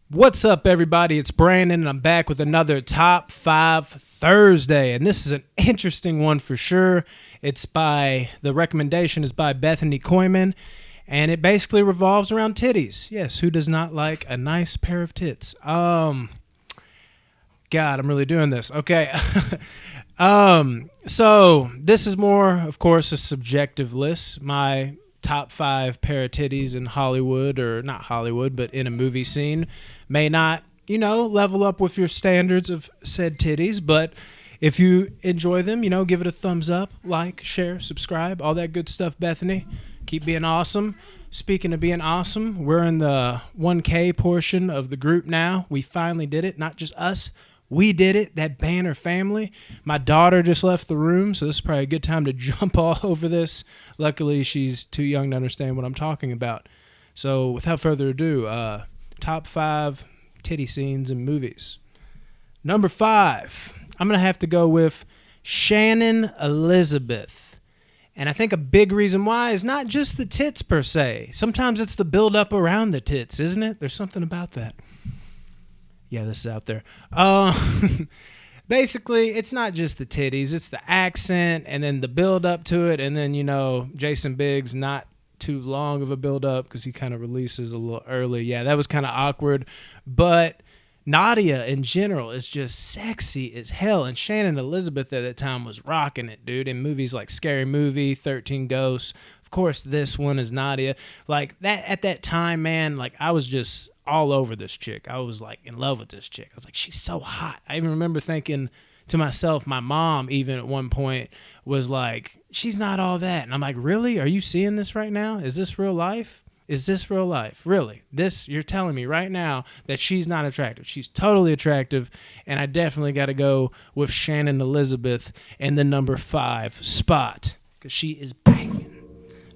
What's up, everybody? It's Brandon, and I'm back with another Top 5 Thursday. And this is an interesting one for sure. The recommendation is by Bethany Koyman, and it basically revolves around titties. Yes, who does not like a nice pair of tits? God, I'm really doing this. Okay. So this is more, of course, a subjective list. My top 5 pair of titties in Hollywood, or not Hollywood, but in a movie scene, may not, level up with your standards of said titties, but if you enjoy them, give it a thumbs up, like, share, subscribe, all that good stuff, Bethany. Keep being awesome. Speaking of being awesome, we're in the 1K portion of the group now. We finally did it. Not just us. We did it. That Banner family. My daughter just left the room, so this is probably a good time to jump all over this. Luckily, she's too young to understand what I'm talking about. So without further ado, top 5 titty scenes in movies. Number 5, I'm going to have to go with Shannon Elizabeth. And I think a big reason why is not just the tits per se. Sometimes it's the build-up around the tits, isn't it? There's something about that. Yeah, this is out there. Basically, it's not just the titties. It's the accent and then the build-up to it. And then, Jason Biggs, not too long of a build-up because he kind of releases a little early. Yeah, that was kind of awkward. But Nadia, in general, is just sexy as hell. And Shannon Elizabeth at that time was rocking it, dude, in movies like Scary Movie, 13 Ghosts. Of course, this one is Nadia. Like, that at that time, man, like, I was just all over this chick. I was like in love with this chick. I was like, she's so hot. I even remember thinking to myself, my mom even at one point was like, she's not all that. And I'm like, really? Are you seeing this right now? Is this real life? Is this real life? Really? You're telling me right now that she's not attractive. She's totally attractive. And I definitely got to go with Shannon Elizabeth in the number 5 spot because she is banging.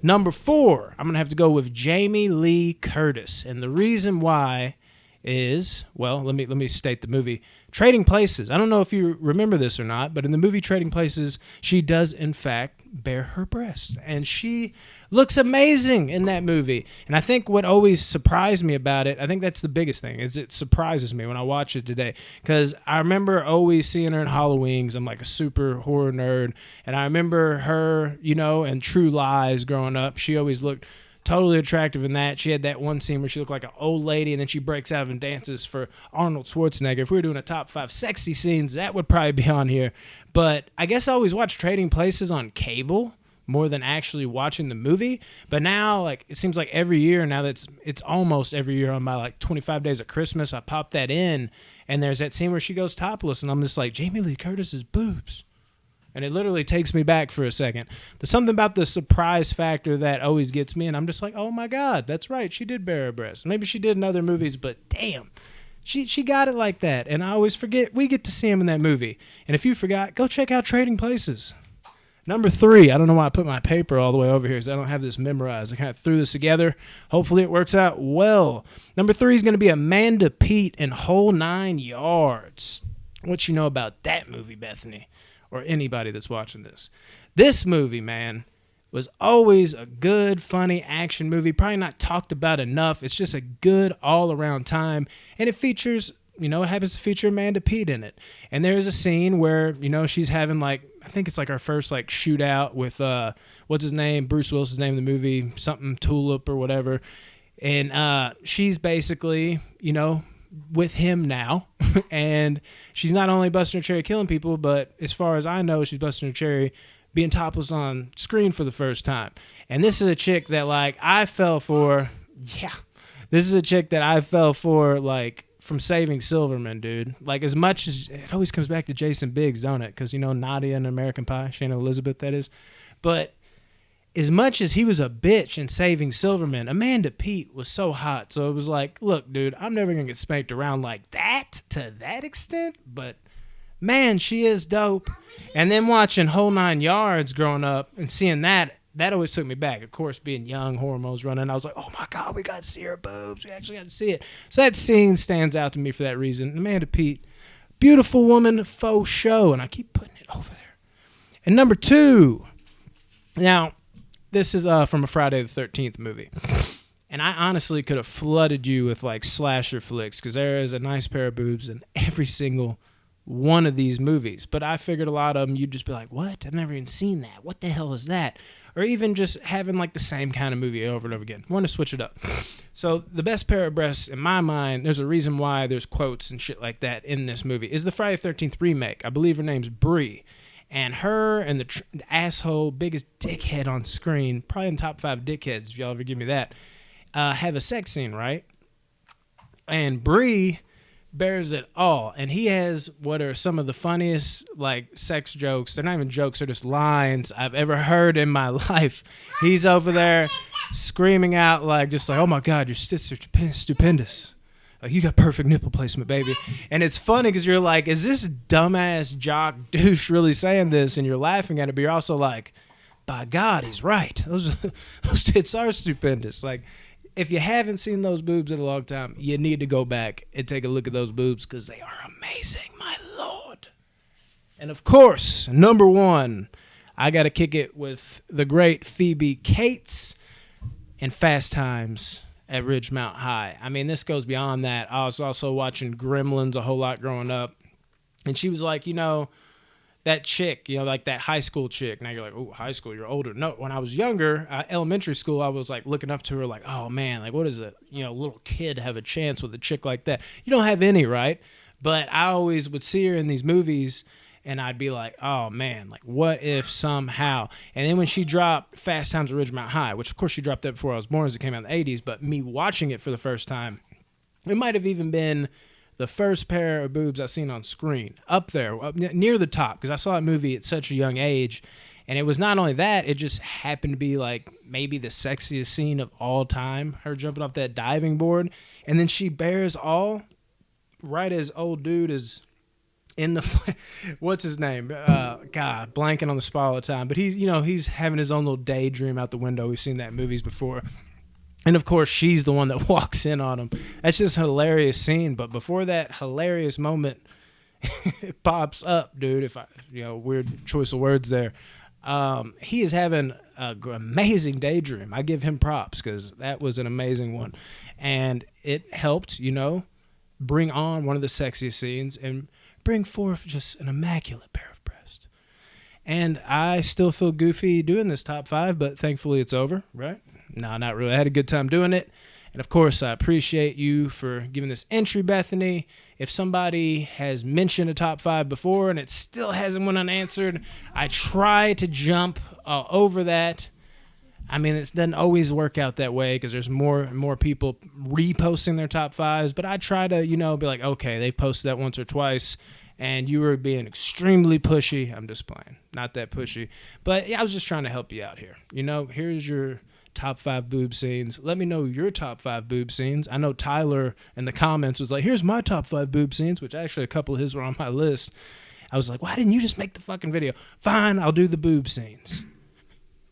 Number 4, I'm going to have to go with Jamie Lee Curtis. And the reason why is, well, let me state the movie. Trading Places. I don't know if you remember this or not, but in the movie Trading Places, she does, in fact, bare her breasts. And she looks amazing in that movie. And I think what always surprised me about it, I think that's the biggest thing, is it surprises me when I watch it today. Because I remember always seeing her in Halloween, 'cause I'm like a super horror nerd. And I remember her, in True Lies growing up. She always looked totally attractive in that. She had that one scene where she looked like an old lady, and then she breaks out and dances for Arnold Schwarzenegger. If we were doing a top 5 sexy scenes, that would probably be on here. But I guess I always watch Trading Places on cable more than actually watching the movie. But now, like, it seems like every year, now that it's almost every year on my, like, 25 Days of Christmas, I pop that in, and there's that scene where she goes topless, and I'm just like, Jamie Lee Curtis's boobs. And it literally takes me back for a second. There's something about the surprise factor that always gets me, and I'm just like, oh my God, that's right, she did bare her breasts. Maybe she did in other movies, but damn, she got it like that. And I always forget, we get to see him in that movie. And if you forgot, go check out Trading Places. Number 3, I don't know why I put my paper all the way over here because I don't have this memorized. I kind of threw this together. Hopefully it works out well. Number 3 is going to be Amanda Peet in Whole 9 Yards. What you know about that movie, Bethany? Or anybody that's watching this. This movie, man, was always a good, funny action movie. Probably not talked about enough. It's just a good all-around time. And it features, it happens to feature Amanda Peet in it. And there's a scene where, she's having, like, I think it's like our first, like, shootout with, what's his name? Bruce Willis's name in the movie, something Tulip or whatever. And she's basically, with him now, and she's not only busting her cherry killing people, but as far as I know, she's busting her cherry being topless on screen for the first time. And this is a chick that, like, I fell for. Yeah, this is a chick that I fell for, like, from Saving Silverman, dude. Like, as much as it always comes back to Jason Biggs, don't it? Because Nadia in American Pie, Shannon Elizabeth, that is. But as much as he was a bitch in Saving Silverman, Amanda Peet was so hot. So it was like, look, dude, I'm never going to get spanked around like that to that extent. But, man, she is dope. And then watching Whole 9 Yards growing up and seeing that always took me back. Of course, being young, hormones running, I was like, oh, my God, we got to see her boobs. We actually got to see it. So that scene stands out to me for that reason. Amanda Peet, beautiful woman, faux show. And I keep putting it over there. And number 2, now, this is from a Friday the 13th movie. And I honestly could have flooded you with like slasher flicks because there is a nice pair of boobs in every single one of these movies. But I figured a lot of them you'd just be like, what? I've never even seen that. What the hell is that? Or even just having like the same kind of movie over and over again. Want to switch it up. So the best pair of breasts, in my mind, there's a reason why there's quotes and shit like that in this movie, is the Friday the 13th remake. I believe her name's Brie. And her and the asshole, biggest dickhead on screen, probably in top 5 dickheads, if y'all ever give me that, have a sex scene, right? And Brie bears it all. And he has what are some of the funniest, like, sex jokes. They're not even jokes, they're just lines I've ever heard in my life. He's over there screaming out, like, just like, oh my God, your tits are stupendous. Like, you got perfect nipple placement, baby. And it's funny because you're like, is this dumbass jock douche really saying this? And you're laughing at it, but you're also like, by God, he's right. Those tits are stupendous. Like, if you haven't seen those boobs in a long time, you need to go back and take a look at those boobs because they are amazing, my Lord. And of course, number one, I got to kick it with the great Phoebe Cates in Fast Times at Ridgemount High. I mean, this goes beyond that. I was also watching Gremlins a whole lot growing up. And she was like, that chick, like that high school chick. Now you're like, oh, high school, you're older. No, when I was younger, elementary school, I was like looking up to her like, oh man, like what is it? Little kid have a chance with a chick like that? You don't have any, right? But I always would see her in these movies and I'd be like, oh man, like what if somehow? And then when she dropped Fast Times at Ridgemount High, which of course she dropped that before I was born as it came out in the 80s, but me watching it for the first time, it might have even been the first pair of boobs I've seen on screen, up there, up near the top, because I saw that movie at such a young age. And it was not only that, it just happened to be like maybe the sexiest scene of all time, her jumping off that diving board. And then she bears all right as old dude is in the, what's his name? God, blanking on the spot all the time. But he's having his own little daydream out the window. We've seen that in movies before. And, of course, she's the one that walks in on him. That's just a hilarious scene. But before that hilarious moment it pops up, dude, weird choice of words there, he is having an amazing daydream. I give him props because that was an amazing one. And it helped, bring on one of the sexiest scenes and bring forth just an immaculate pair of breasts. And I still feel goofy doing this top 5, but thankfully it's over, right? No, not really. I had a good time doing it. And, of course, I appreciate you for giving this entry, Bethany. If somebody has mentioned a top 5 before and it still hasn't went unanswered, I try to jump over that. I mean, it doesn't always work out that way because there's more and more people reposting their top 5s. But I try to, be like, okay, they've posted that once or twice, and you were being extremely pushy. I'm just playing. Not that pushy. But, yeah, I was just trying to help you out here. Here's your top 5 boob scenes. Let me know your top 5 boob scenes. I know Tyler in the comments was like, here's my top 5 boob scenes, which actually a couple of his were on my list. I was like, why didn't you just make the fucking video? Fine, I'll do the boob scenes.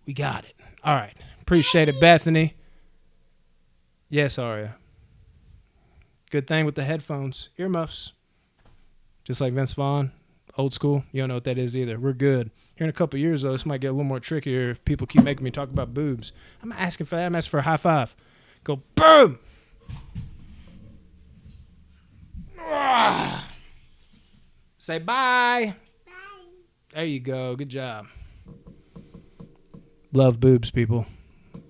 We got it. All right. Appreciate it, Bethany. Yes, Aria. Good thing with the headphones. Earmuffs. Just like Vince Vaughn. Old school. You don't know what that is either. We're good. Here in a couple of years, though, this might get a little more trickier if people keep making me talk about boobs. I'm asking for that. I'm asking for a high five. Go, boom! Ah. Say bye. Bye. There you go. Good job. Love boobs, people.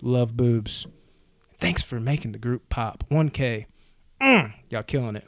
Love boobs. Thanks for making the group pop. 1K. Y'all killing it.